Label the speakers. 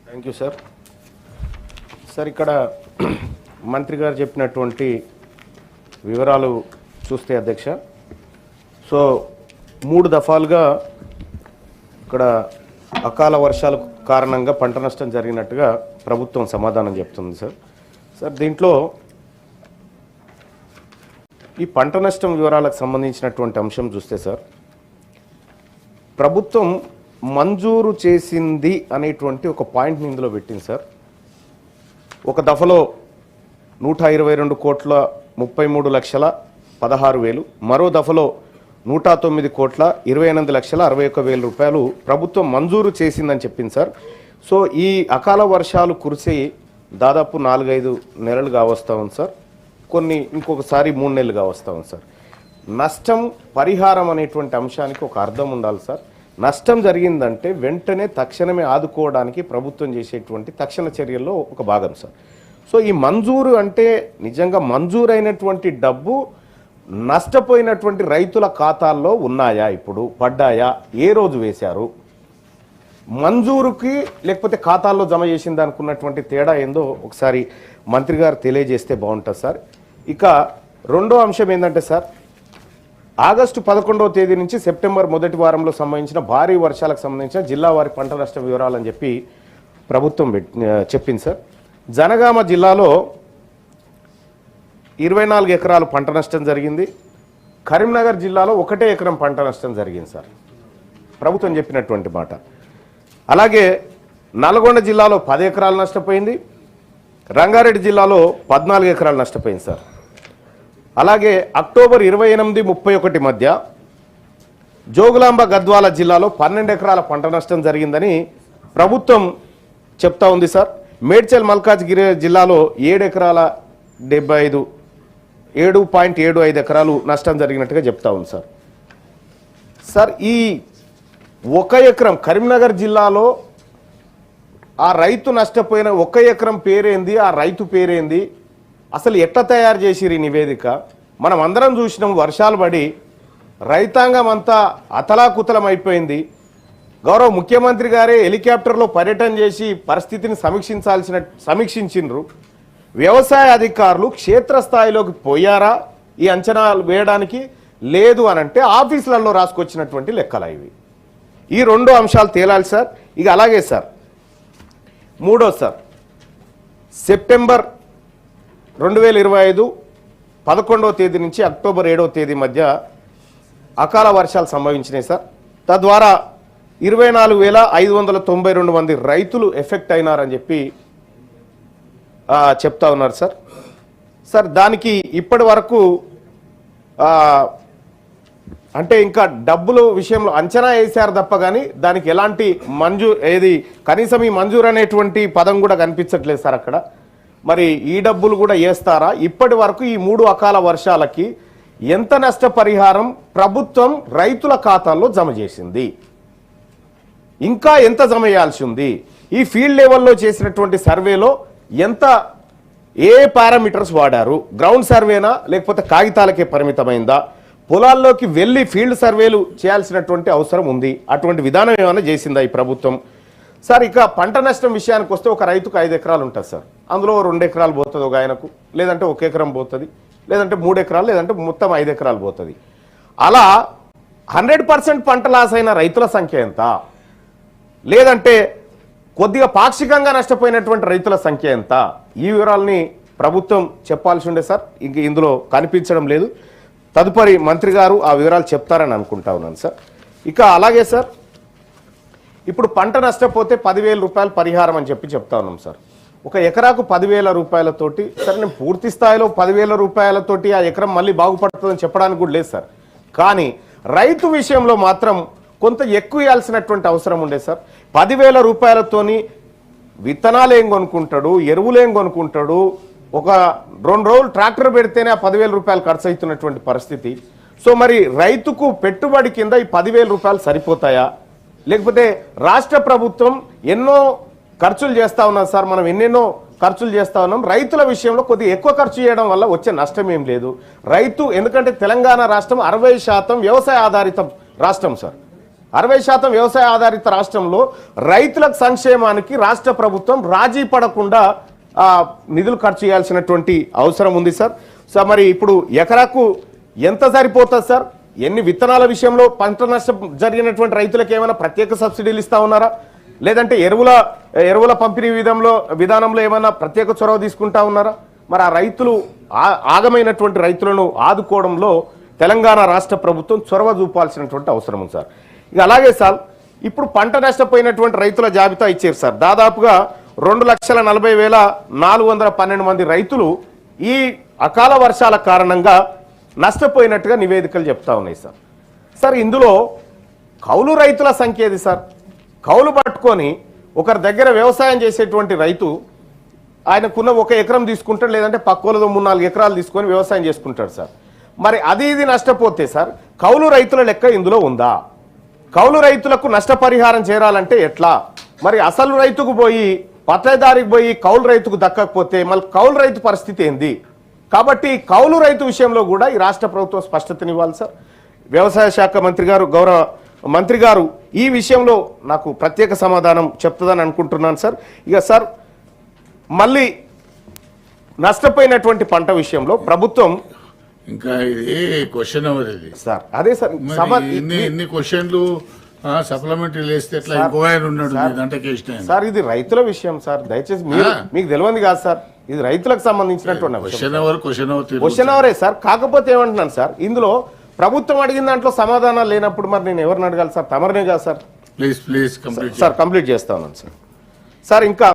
Speaker 1: Thank you sir. Sir ఇక్కడ మంత్రి గారు చెప్పినటువంటి వివరాలు చూస్తే అధ్యక్ష, సో 3 దఫాలుగా ఇక్కడ అకాల వర్షాల కారణంగా పంట నష్టం జరిగినట్టుగా ప్రభుత్వం సమాధానం చెప్తుంది సార్. సార్ దీంట్లో ఈ పంట నష్టం వివరాలకు సంబంధించినటువంటి అంశం చూస్తే సార్, ప్రభుత్వం మంజూరు చేసింది అనేటువంటి ఒక పాయింట్ని ఇందులో పెట్టింది సార్. ఒక దఫలో 122 కోట్ల 33 లక్షల 16,000, మరో దఫలో 109 కోట్ల 28 లక్షల 61,000 రూపాయలు ప్రభుత్వం మంజూరు చేసిందని చెప్పింది సార్. సో ఈ అకాల వర్షాలు కురిసి దాదాపు 4-5 నెలలుగా వస్తూ ఉంది సార్. కొన్ని ఇంకొకసారి 3 నెలలుగా వస్తూ ఉంది సార్. నష్టం పరిహారం అనేటువంటి అంశానికి ఒక అర్థం ఉండాలి సార్. నష్టం జరిగిందంటే వెంటనే తక్షణమే ఆదుకోవడానికి ప్రభుత్వం చేసేటువంటి తక్షణ చర్యల్లో ఒక భాగం సార్. సో ఈ మంజూరు అంటే నిజంగా మంజూరైనటువంటి డబ్బు నష్టపోయినటువంటి రైతుల ఖాతాల్లో ఉన్నాయా, ఇప్పుడు పడ్డాయా, ఏ రోజు వేశారు, మంజూరుకి లేకపోతే ఖాతాల్లో జమ చేసింది అనుకున్నటువంటి తేడా ఏందో ఒకసారి మంత్రి గారు తెలియజేస్తే బాగుంటుంది సార్. ఇక రెండో అంశం ఏంటంటే సార్, ఆగస్టు 11వ తేదీ నుంచి సెప్టెంబర్ మొదటి వారంలో సంబంధించిన భారీ వర్షాలకు సంబంధించిన జిల్లా వారి పంట నష్ట వివరాలని చెప్పి ప్రభుత్వం చెప్పింది సార్. జనగామ జిల్లాలో 24 ఎకరాలు పంట నష్టం జరిగింది. కరీంనగర్ జిల్లాలో 1 ఎకరం పంట నష్టం జరిగింది సార్, ప్రభుత్వం చెప్పినటువంటి మాట. అలాగే నల్గొండ జిల్లాలో 10 ఎకరాలు నష్టపోయింది. రంగారెడ్డి జిల్లాలో 14 ఎకరాలు నష్టపోయింది సార్. అలాగే అక్టోబర్ 28-31 మధ్య జోగులాంబ గద్వాల జిల్లాలో 12 ఎకరాల పంట నష్టం జరిగిందని ప్రభుత్వం చెప్తా ఉంది సార్. మేడ్చల్ మల్కాజ్గిరి జిల్లాలో 7.75 ఎకరాలు నష్టం జరిగినట్టుగా చెప్తా ఉంది సార్. సార్ ఈ 1 ఎకరం కరీంనగర్ జిల్లాలో ఆ రైతు నష్టపోయిన 1 ఎకరం పేరేంది, ఆ రైతు పేరేంది, అసలు ఎట్లా తయారు చేసిరు ఈ నివేదిక? మనం అందరం చూసినాం, వర్షాలు పడి రైతాంగం అంతా అతలాకుతలం అయిపోయింది. గౌరవ ముఖ్యమంత్రి గారే హెలికాప్టర్లో పర్యటన చేసి పరిస్థితిని సమీక్షించిండ్రు. వ్యవసాయ అధికారులు క్షేత్రస్థాయిలోకి పోయారా ఈ అంచనాలు వేయడానికి? లేదు అనంటే ఆఫీసులలో రాసుకొచ్చినటువంటి లెక్కలు ఇవి. ఈ 2 అంశాలు తేలాలి సార్. ఇక అలాగే సార్ మూడో సార్, సెప్టెంబర్ 2025 11వ తేదీ నుంచి అక్టోబర్ 7వ తేదీ మధ్య అకాల వర్షాలు సంభవించినాయి సార్. తద్వారా 24,592 మంది రైతులు ఎఫెక్ట్ అయినారని చెప్పి చెప్తా ఉన్నారు సార్. సార్ దానికి ఇప్పటి వరకు అంటే ఇంకా డబ్బుల విషయంలో అంచనా వేశారు తప్ప కానీ దానికి ఎలాంటి కనీసం ఈ మంజూరు అనేటువంటి పదం కూడా కనిపించట్లేదు సార్ అక్కడ. మరి ఈ డబ్బులు కూడా వేస్తారా? ఇప్పటి వరకు ఈ 3 అకాల వర్షాలకి ఎంత నష్టపరిహారం ప్రభుత్వం రైతుల ఖాతాల్లో జమ చేసింది, ఇంకా ఎంత జమ చేయాల్సి ఉంది, ఈ ఫీల్డ్ లెవెల్లో చేసినటువంటి సర్వేలో ఏ పారామీటర్స్ వాడారు, గ్రౌండ్ సర్వేనా లేకపోతే కాగితాలకే పరిమితమైందా, పొలాల్లోకి వెళ్ళి ఫీల్డ్ సర్వేలు చేయాల్సినటువంటి అవసరం ఉంది, అటువంటి విధానం ఏమైనా చేసిందా ఈ ప్రభుత్వం? సార్ ఇక పంట నష్టం విషయానికి వస్తే ఒక రైతుకు 5 ఎకరాలు ఉంటుంది సార్. అందులో 2 ఎకరాలు పోతుంది ఒక ఆయనకు, లేదంటే 1 ఎకరం పోతుంది, లేదంటే 3 ఎకరాలు, లేదంటే మొత్తం 5 ఎకరాలు పోతుంది. అలా 100% పంట లాస్ అయిన రైతుల సంఖ్య ఎంత, లేదంటే కొద్దిగా పాక్షికంగా నష్టపోయినటువంటి రైతుల సంఖ్య ఎంత, ఈ వివరాలని ప్రభుత్వం చెప్పాల్సి ఉండే సార్. ఇంక ఇందులో కనిపించడం లేదు. తదుపరి మంత్రి గారు ఆ వివరాలు చెప్తారని అనుకుంటా ఉన్నాను సార్. ఇక అలాగే సార్ ఇప్పుడు పంట నష్టపోతే 10,000 రూపాయలు పరిహారం అని చెప్తా ఉన్నాం సార్. ఒక ఎకరాకు 10,000 రూపాయలతోటి సార్, నేను పూర్తి స్థాయిలో 10,000 రూపాయలతోటి ఆ ఎకరం మళ్ళీ బాగుపడుతుందని చెప్పడానికి కూడా లేదు సార్. కానీ రైతు విషయంలో మాత్రం కొంత ఎక్కువ ఇవ్వాల్సినటువంటి అవసరం ఉండే సార్. 10,000 రూపాయలతోని విత్తనాలు ఏం కొనుక్కుంటాడు, ఎరువులు ఏం కొనుక్కుంటాడు, ఒక 2 రోజులు ట్రాక్టర్ పెడితేనే ఆ 10,000 రూపాయలు ఖర్చు అవుతున్నటువంటి పరిస్థితి. సో మరి రైతుకు పెట్టుబడి కింద ఈ 10,000 రూపాయలు సరిపోతాయా, లేకపోతే రాష్ట్ర ప్రభుత్వం ఎన్నో ఖర్చులు చేస్తూ ఉన్నాం సార్, మనం ఎన్నెన్నో ఖర్చులు చేస్తూ ఉన్నాం, రైతుల విషయంలో కొద్దిగా ఎక్కువ ఖర్చు చేయడం వల్ల వచ్చే నష్టం ఏం లేదు. రైతు ఎందుకంటే తెలంగాణ రాష్ట్రం 60% వ్యవసాయ ఆధారిత రాష్ట్రం సార్. 60% వ్యవసాయ ఆధారిత రాష్ట్రంలో రైతుల సంక్షేమానికి రాష్ట్ర ప్రభుత్వం రాజీ పడకుండా నిధులు ఖర్చు చేయాల్సినటువంటి అవసరం ఉంది సార్. సో మరి ఇప్పుడు ఎకరాకు ఎంత సరిపోతుంది సార్? ఎన్ని విత్తనాల విషయంలో పంట నష్టం జరిగినటువంటి రైతులకు ఏమైనా ప్రత్యేక సబ్సిడీలు ఇస్తా ఉన్నారా? లేదంటే ఎరువుల పంపిణీ విధానంలో ఏమైనా ప్రత్యేక చొరవ తీసుకుంటా ఉన్నారా? మరి ఆ రైతులు ఆగమైనటువంటి రైతులను ఆదుకోవడంలో తెలంగాణ రాష్ట్ర ప్రభుత్వం చొరవ చూపాల్సినటువంటి అవసరం ఉంది సార్. ఇక అలాగే సార్ ఇప్పుడు పంట నష్టపోయినటువంటి రైతుల జాబితా ఇచ్చారు సార్. దాదాపుగా 2,40,412 మంది రైతులు ఈ అకాల వర్షాల కారణంగా నష్టపోయినట్టుగా నివేదికలు చెప్తా ఉన్నాయి సార్. సార్ ఇందులో కౌలు రైతుల సంఖ్య ఏది సార్? కౌలు పట్టుకొని ఒకరి దగ్గర వ్యవసాయం చేసేటువంటి రైతు ఆయనకున్న 1 ఎకరం తీసుకుంటాడు, లేదంటే పక్కోలతో 3-4 ఎకరాలు తీసుకొని వ్యవసాయం చేసుకుంటాడు సార్. మరి ఇది నష్టపోతే సార్ కౌలు రైతుల లెక్క ఇందులో ఉందా? కౌలు రైతులకు నష్టపరిహారం చేరాలంటే ఎట్లా? మరి అసలు రైతుకు పోయి పట్టదారికి పోయి కౌలు రైతుకు దక్కకపోతే మళ్ళీ కౌలు రైతు పరిస్థితి ఏంది? కాబట్టి కౌలు రైతు విషయంలో కూడా ఈ రాష్ట్ర ప్రభుత్వం స్పష్టతనివ్వాలి సార్. వ్యవసాయ శాఖ మంత్రి గారు, గౌరవ మంత్రి గారు ఈ విషయంలో నాకు ప్రత్యేక సమాధానం చెప్తుందని అనుకుంటున్నాను సార్. ఇక సార్ మళ్ళీ నష్టపోయినటువంటి పంట విషయంలో ప్రభుత్వం
Speaker 2: ఇంకా ఇది క్వశ్చన్ అవర్ ఇది
Speaker 1: సార్. అదే సార్
Speaker 2: ఇన్ని క్వశ్చన్లు సప్లిమెంటరీ వేస్తే ఎట్లా? ఇంకో ఆయన ఉన్నాడు
Speaker 1: సార్. ఇది రైతుల విషయం సార్, దయచేసి మీకు తెలియదు కాదు సార్, ఇది రైతులకు సంబంధించినటువంటి క్వశ్చన్ అవరే సార్. కాకపోతే ఏమంటున్నాను సార్, ఇందులో ప్రభుత్వం అడిగిన దాంట్లో సమాధానాలు లేనప్పుడు మరి నేను ఎవరిని అడగాలి సార్? తమరినే కాదు సార్.
Speaker 2: ప్లీజ్
Speaker 1: సార్ కంప్లీట్ చేస్తా ఉన్నాను సార్. సార్ ఇంకా